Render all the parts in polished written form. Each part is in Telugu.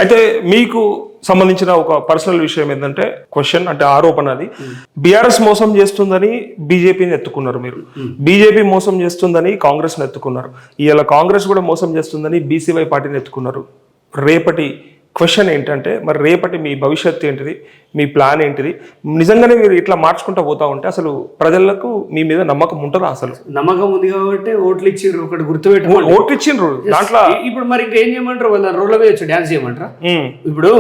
అయితే మీకు సంబంధించిన ఒక పర్సనల్ విషయం ఏంటంటే క్వశ్చన్ అంటే ఆరోపణ అది బీఆర్ఎస్ మోసం చేస్తుందని బీజేపీని ఎత్తుకున్నారు మీరు, బీజేపీ మోసం చేస్తుందని కాంగ్రెస్ని ఎత్తుకున్నారు, ఇవాళ కాంగ్రెస్ కూడా మోసం చేస్తుందని బీసీవై పార్టీని ఎత్తుకున్నారు. రేపటి క్వశ్చన్ ఏంటంటే మరి రేపటి మీ భవిష్యత్తు ఏంటిది, మీ ప్లాన్ ఏంటిది? నిజంగానే మీరు ఇట్లా మార్చుకుంటూ పోతా ఉంటే అసలు ప్రజలకు మీ మీద నమ్మకం ఉంటుందా? అసలు నమ్మకం ఉంది కాబట్టి ఓట్లు ఇచ్చిండ్రు, ఒకటి గుర్తుపెట్టుకోండి, ఓట్లు ఇచ్చిండ్రు దాంట్లో. ఇప్పుడు మరి ఇంకా ఏం చేయమంటారు, వాళ్ళ రోడ్ల మీద వచ్చి డాన్స్ చేయమంటారా? ఇప్పుడు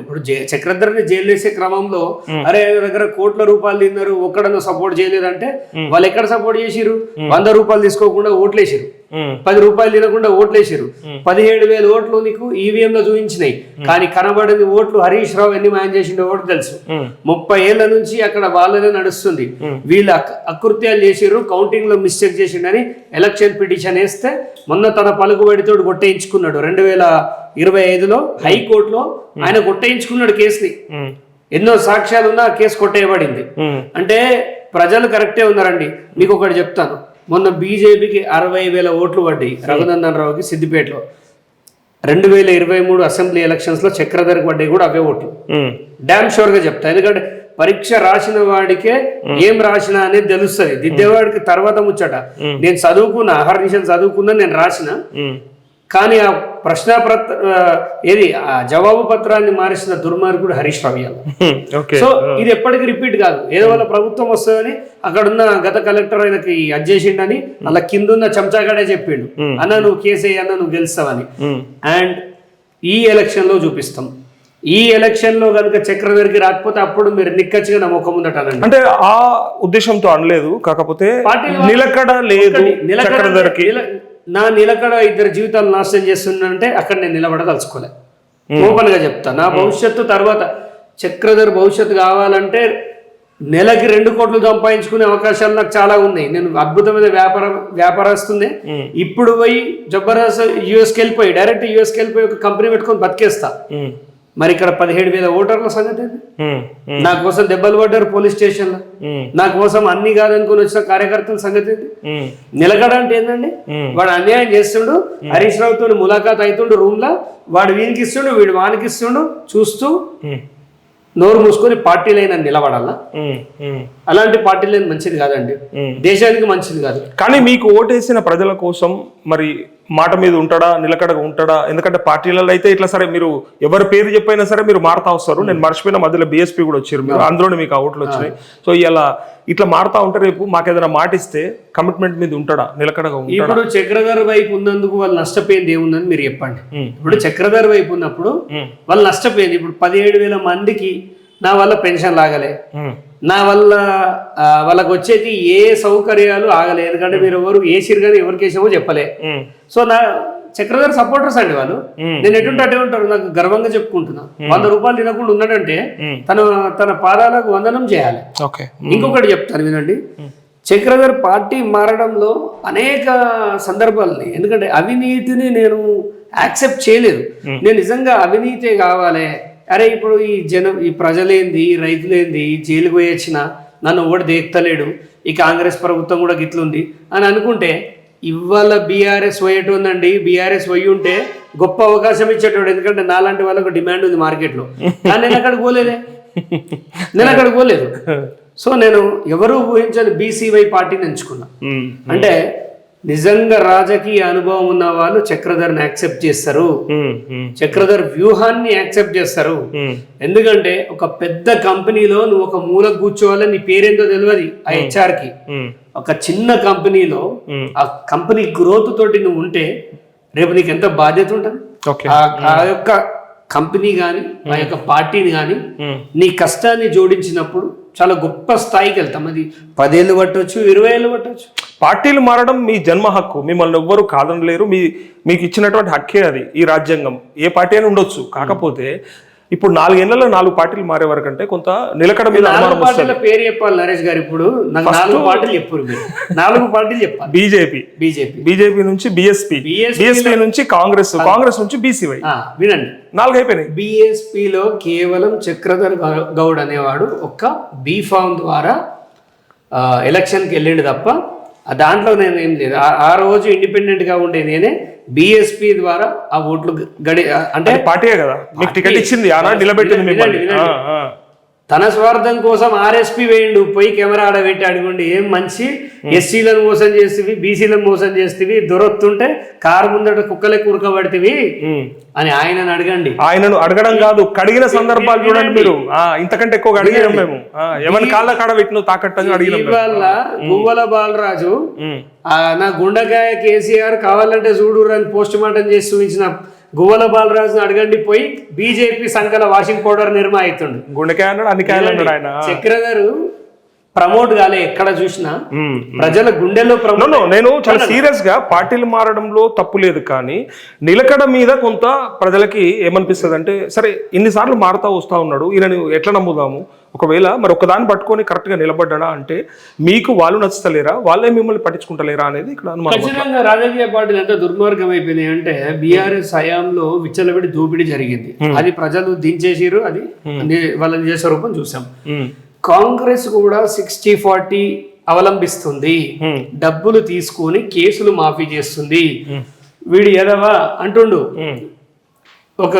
ఇప్పుడు చక్రధర్ని జైలు వేసే క్రమంలో అరే దగ్గర కోట్ల రూపాయలు తిన్నారు, ఒక్కడన్నా సపోర్ట్ చేయలేదంటే వాళ్ళు ఎక్కడ సపోర్ట్ చేసిరు? 100 రూపాయలు తీసుకోకుండా ఓట్లు వేసిరు, 10 రూపాయలు తినకుండా ఓట్లు వేసిరు, 17,000 ఓట్లు నీకు ఈవీఎం లో చూపించినాయి. కానీ కనబడింది ఓట్లు హరీష్ రావు ఎన్ని మాయం చేసిండో ఓటు తెలుసు. 30 ఏళ్ల నుంచి అక్కడ వాళ్ళనే నడుస్తుంది. వీళ్ళు అకృత్యాలు చేసిర్రు, కౌంటింగ్ లో మిస్టేక్ చేసిండని ఎలక్షన్ పిటిషన్ వేస్తే మొన్న తన పలుకుబడితో కొట్టేయించుకున్నాడు. 2025లో హైకోర్టులో ఆయన కొట్టేయించుకున్నాడు కేసుని. ఎన్నో సాక్ష్యాలు ఉన్నా కేసు కొట్టేయబడింది. అంటే ప్రజలు కరెక్టే ఉన్నారండి. మీకు ఒకటి చెప్తాను, మొన్న బీజేపీకి 60,000 ఓట్లు పడ్డాయి రఘునందన్ రావుకి సిద్దిపేటలో. 2023 అసెంబ్లీ ఎలక్షన్స్ లో చక్రధర్కి పడ్డాయి కూడా అవే ఓట్లు. డామ్ షూర్ గా చెప్తా, ఎందుకంటే పరీక్ష రాసిన వాడికే ఏం రాసినా అనేది తెలుస్తుంది, దిద్దేవాడికి తర్వాత ముచ్చట. నేను చదువుకున్నా, అహర్నిశలు చదువుకున్నా, నేను రాసిన, కానీ ఆ ఏది ఆ జవాబు పత్రాన్ని మారిసిన దుర్మార్గుడు హరీష్ రావు. సో ఇది ఎప్పటికీ రిపీట్ కాదు. ఏదో వాళ్ళ ప్రభుత్వం వస్తుందని అక్కడున్న గత కలెక్టర్ ఆయనకి అజ్జేసిండని అలా కిందున్న చెంచాగాడే చెప్పిండు, అన్న నువ్వు కేసే అన్న నువ్వు గెలుస్తావని. అండ్ ఈ ఎలక్షన్ లో చూపిస్తాం. ఈ ఎలక్షన్ లో కనుక చక్రధర్కి రాకపోతే అప్పుడు మీరు నిక్కచ్చిగా నా ముఖం ముందటానండి. అంటే ఆ ఉద్దేశంతో అనలేదు, కాకపోతే నిలకడ లేదు చక్రధర్కి. నా నిలకడ 2 జీవితాలు నాశనం చేస్తున్నానంటే అక్కడ నేను నిలబడదలుచుకోలే. ఓపెన్ గా చెప్తా, నా భవిష్యత్తు తర్వాత చక్రధర్ భవిష్యత్తు కావాలంటే నెలకి 2 కోట్లు సంపాదించుకునే అవకాశాలు నాకు చాలా ఉన్నాయి. నేను అద్భుతమైన వ్యాపారస్తుంది. ఇప్పుడు పోయి జబర్దస్త్ యూఎస్కి వెళ్ళిపోయి డైరెక్ట్ యూఎస్కి వెళ్ళిపోయి ఒక కంపెనీ పెట్టుకొని బతికేస్తా. మరి ఇక్కడ 17,000 ఓటర్ల సంగతి ఏంటి? నా కోసం దెబ్బలు పడ్డారు పోలీస్ స్టేషన్ లో, నా కోసం అన్ని కాదనుకుని వచ్చిన కార్యకర్తల సంగతి ఏంటి? నిలకడ అంటే ఏంటండి? వాడు అన్యాయం చేస్తుండు, హరీష్ రావుతో ములాఖాత్ అవుతుండు రూమ్ లా, వాడు వీనికి ఇస్తుండు, వీడు వానికి ఇస్తుండు, చూస్తూ నోరు మూసుకొని పార్టీలైనా నిలబడాలా? అలాంటి పార్టీలైన మంచిది కాదండి, దేశానికి మంచిది కాదు. కానీ మీకు ఓటేసిన ప్రజల కోసం మరి మాట మీద ఉంటాడా, నిలకడగా ఉంటాడా? ఎందుకంటే పార్టీలలో అయితే ఇట్లా సరే మీరు ఎవరి పేరు చెప్పైనా సరే మీరు మారుతా వస్తారు. నేను మర్చిపోయిన మధ్యలో బీఎస్పీ కూడా వచ్చారు, మీరు అందులోనే మీకు ఆ ఓట్లు వచ్చినాయి. సో ఇలా ఇట్లా మారుతా ఉంటే రేపు మాకు ఏదైనా మాట ఇస్తే కమిట్మెంట్ మీద ఉంటాడా, నిలకడగా ఉంటాడా? ఇప్పుడు చక్రధర్ వైపు ఉన్నందుకు వాళ్ళు నష్టపోయింది ఏముందని మీరు చెప్పండి. ఇప్పుడు చక్రధర్ వైపు ఉన్నప్పుడు వాళ్ళు నష్టపోయింది. ఇప్పుడు 17,000 మందికి నా వల్ల పెన్షన్ లాగలే, నా వల్ల వాళ్ళకి వచ్చేది ఏ సౌకర్యాలు ఆగలే. ఎందుకంటే మీరు ఎవరు వేసిరు కానీ ఎవరికి వేసామో చెప్పలే. సో నా చక్రధర్ సపోర్టర్స్ అండి వాళ్ళు. నేను ఎటుంటే అటే ఉంటారు, నాకు గర్వంగా చెప్పుకుంటున్నా. 100 రూపాయలు తినకుండా ఉన్నాడంటే తన పాదాలకు వందనం చేయాలి. ఇంకొకటి చెప్తాను వినండి, చక్రధర్ పార్టీ మారడంలో అనేక సందర్భాలని, ఎందుకంటే అవినీతిని నేను యాక్సెప్ట్ చేయలేదు. నేను నిజంగా అవినీతే కావాలి, అరే ఇప్పుడు ఈ ప్రజలేంది, ఈ రైతులేంది, జైలుకు పోయి వచ్చిన నన్ను ఒకటి దేక్తలేడు, ఈ కాంగ్రెస్ ప్రభుత్వం కూడా గిట్లుంది అని అనుకుంటే ఇవాళ బీఆర్ఎస్ పోయేటు ఉందండి. బీఆర్ఎస్ పోయి ఉంటే గొప్ప అవకాశం ఇచ్చేటోడు, ఎందుకంటే నాలాంటి వాళ్ళకు డిమాండ్ ఉంది మార్కెట్లో. కానీ నేను అక్కడికి పోలేదు. సో నేను ఎవరు ఊహించని బీసీవై పార్టీని ఎంచుకున్నా. అంటే నిజంగా రాజకీయ అనుభవం ఉన్న వాళ్ళు చక్రధర్ని యాక్సెప్ట్ చేస్తారు, చక్రధర్ వ్యూహాన్ని యాక్సెప్ట్ చేస్తారు. ఎందుకంటే ఒక పెద్ద కంపెనీలో నువ్వు ఒక మూలకు కూర్చోవాలని నీ పేరేందో తెలియదు ఆ హెచ్ఆర్ కి. ఒక చిన్న కంపెనీలో ఆ కంపెనీ గ్రోత్ తోటి నువ్వు ఉంటే రేపు నీకు ఎంత బాధ్యత ఉంటుంది. ఆ యొక్క కంపెనీ కానీ ఆ యొక్క పార్టీని కానీ నీ కష్టాన్ని జోడించినప్పుడు చాలా గొప్ప స్థాయికి వెళ్తాం. అది 10 ఏళ్ళు పట్టవచ్చు, 20 ఏళ్ళు పట్టవచ్చు. పార్టీలు మారడం మీ జన్మ హక్కు, మిమ్మల్ని ఎవ్వరు కాదనలేరు. మీకు ఇచ్చినటువంటి హక్కే అది. ఈ రాజ్యాంగం ఏ పార్టీ అయినా ఉండొచ్చు. కాకపోతే ఇప్పుడు 4 ఏళ్లలో 4 పార్టీలు మారే వరకు అంటే కొంత నిలకడ మీద పేరు చెప్పాలి నరేష్ గారు. ఇప్పుడు 4 పార్టీలు చెప్పారు, 4 పార్టీలు చెప్పాలి. బీజేపీ నుంచి బీఎస్పీ నుంచి కాంగ్రెస్ నుంచి బీసీవై. వినండి, 4 అయిపోయినాయి. బీఎస్పీలో కేవలం చక్రధర్ గౌడ్ అనేవాడు ఒక్క బీ ఫామ్ ద్వారా ఎలక్షన్కి వెళ్ళిండు తప్ప దాంట్లో నేను ఏం లేదు. ఆ రోజు ఇండిపెండెంట్గా ఉండే నేనే బిఎస్పి ద్వారా ఆ ఓట్లు అంటే పార్టీయే కదా మీకు టికెట్ ఇచ్చింది ఆనాడు నిలబెట్టింది మిమ్మల్ని. తన స్వార్థం కోసం ఆర్ఎస్పీ వేయండు పోయి కెమెరా ఆడబెట్టి అడగండి ఏం మంచి ఎస్సీలను మోసం చేస్తేవి బీసీలను మోసం చేస్తేవి దొరొత్తుంటే కారు ముందట కుక్కలే కూరకబడితేవి అని ఆయనను అడగండి. ఆయనను అడగడం కాదు కడిగిన సందర్భాలు చూడండి మీరు. ఇంతకంటే ఎక్కువ అడిగినాం మేము. ఎవరి కాళ్ళ కాడ పెట్టిన తాకట్టని అడిగినాం. ఇవాళ గువ్వల బాలరాజు నా గుండెకాయ కేసీఆర్ కావాలంటే చూడు అని పోస్ట్ మార్టం చేసి చూపించిన గువ్వల బాలరాజును అడగండి పోయి బీజేపీ సంకల వాషింగ్ పౌడర్ నిర్మా అవుతుండు. గుండెకాయ అన్నాడు అన్ని కాయలు అన్నాడు ఆయన. చక్రధర్ ప్రమోట్ కాలే ఎక్కడ చూసినా ప్రజల గుండెల్లో నేను చాలా సీరియస్ గా పార్టీలు మారడంలో తప్పు లేదు, కానీ నిలకడ మీద కొంత ప్రజలకి ఏమనిపిస్తుంది అంటే సరే ఇన్నిసార్లు మారుతా వస్తా ఉన్నాడు ఈయనని ఎట్లా నమ్ముదాము, ఒకవేళ మరి ఒకదాన్ని పట్టుకొని కరెక్ట్ గా నిలబడ్డా అంటే మీకు వాళ్ళు నచ్చుతలేరా వాళ్ళే మిమ్మల్ని పట్టించుకుంటలేరా అనేది ఇక్కడ అనుమానం. ఖచ్చితంగా రాజకీయ పార్టీలు ఎంత దుర్మార్గం అయిపోయినాయి అంటే బీఆర్ఎస్ హయాంలో విచ్చలవిడి దోపిడీ జరిగింది, అది ప్రజలు దించేసిరు, అది వాళ్ళ నిజ స్వరూపం చూసాం. కాంగ్రెస్ కూడా 60-40 అవలంబిస్తుంది, డబ్బులు తీసుకొని కేసులు మాఫీ చేస్తుంది. వీడు ఎదవా అంటుండు ఒక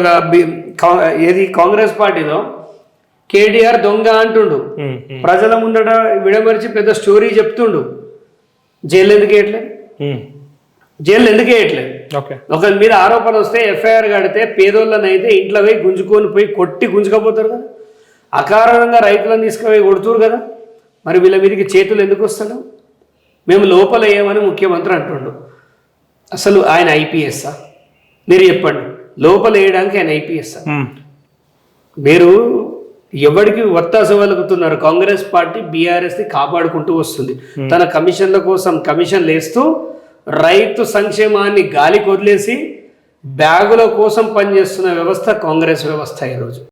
ఏది కాంగ్రెస్ పార్టీలో కేటీఆర్ దొంగ అంటుండు, ప్రజల ముందట విడమరిచి పెద్ద స్టోరీ చెప్తుండు. జైలు ఎందుకు వేయట్లేదు, జైలు ఎందుకు వేయట్లేదు? ఒకరి మీద ఆరోపణ వస్తే ఎఫ్ఐఆర్ కడితే పేదోళ్ళనైతే ఇంట్లో పోయి గుంజుకొని పోయి కొట్టి గుంజుకపోతారు కదా, అకారణంగా రైతులను తీసుకుపోయి కొడుతురు కదా, మరి వీళ్ళ మీదకి చేతులు ఎందుకు వస్తాడు? మేము లోపల ఏమని ముఖ్యమంత్రి అంటుండు. అసలు ఆయన ఐపీఎస్ఆ? మీరు చెప్పండి, లోపల వేయడానికి ఆయన ఐపీఎస్ఆ? మీరు ఎవరికి ఒత్తాస వలుగుతున్నారు? కాంగ్రెస్ పార్టీ బీఆర్ఎస్ని కాపాడుకుంటూ వస్తుంది, తన కమిషన్ల కోసం కమిషన్లు వేస్తూ రైతు సంక్షేమాన్ని గాలికి వదిలేసి బ్యాగుల కోసం పనిచేస్తున్న వ్యవస్థ కాంగ్రెస్ వ్యవస్థ ఈరోజు.